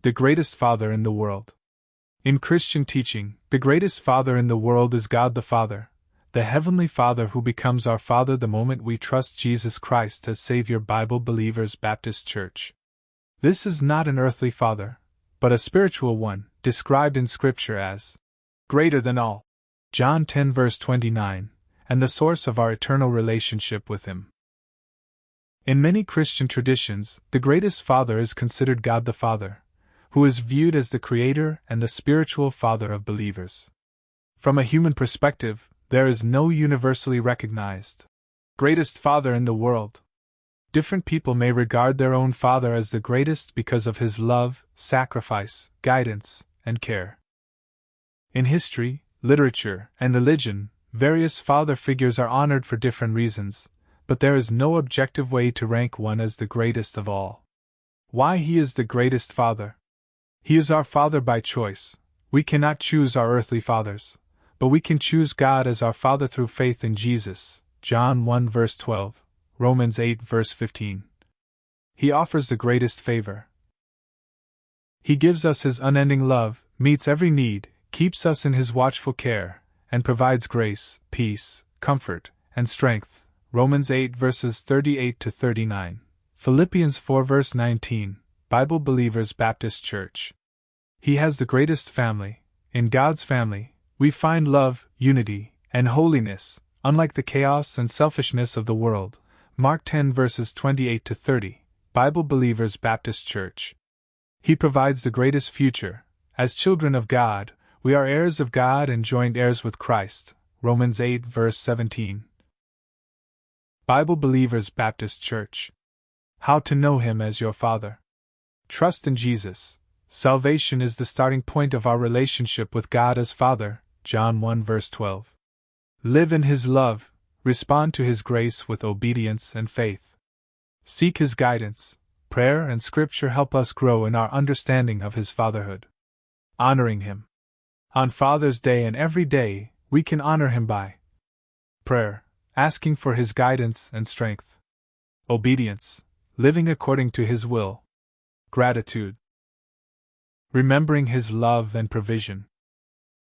The greatest Father in the world. In Christian teaching, the greatest Father in the world is God the Father, the Heavenly Father who becomes our Father the moment we trust Jesus Christ as Savior. Bible Believers Baptist Church. This is not an earthly Father, but a spiritual one, described in Scripture as greater than all. John 10 verse 29, and the source of our eternal relationship with Him. In many Christian traditions, the greatest Father is considered God the Father, who is viewed as the Creator and the spiritual Father of believers. From a human perspective, there is no universally recognized greatest Father in the world. Different people may regard their own Father as the greatest because of His love, sacrifice, guidance, and care. In history, literature, and religion, various father figures are honored for different reasons, but there is no objective way to rank one as the greatest of all. Why He is the greatest Father? He is our Father by choice. We cannot choose our earthly fathers, but we can choose God as our Father through faith in Jesus. John 1 verse 12, Romans 8 verse 15. He offers the greatest favor. He gives us His unending love, meets every need, keeps us in His watchful care, and provides grace, peace, comfort, and strength. Romans 8 verses 38 to 39. Philippians 4 verse 19. Bible Believers Baptist Church. He has the greatest family. In God's family, we find love, unity, and holiness, unlike the chaos and selfishness of the world. Mark 10 verses 28 to 30. Bible Believers Baptist Church. He provides the greatest future. As children of God, we are heirs of God and joint heirs with Christ. Romans 8 verse 17. Bible Believers Baptist Church. How to know Him as your Father. Trust in Jesus. Salvation is the starting point of our relationship with God as Father. John 1 verse 12. Live in His love. Respond to His grace with obedience and faith. Seek His guidance. Prayer and Scripture help us grow in our understanding of His fatherhood. Honoring Him. On Father's Day and every day, we can honor Him by prayer, asking for His guidance and strength. Obedience, living according to His will. Gratitude, remembering His love and provision.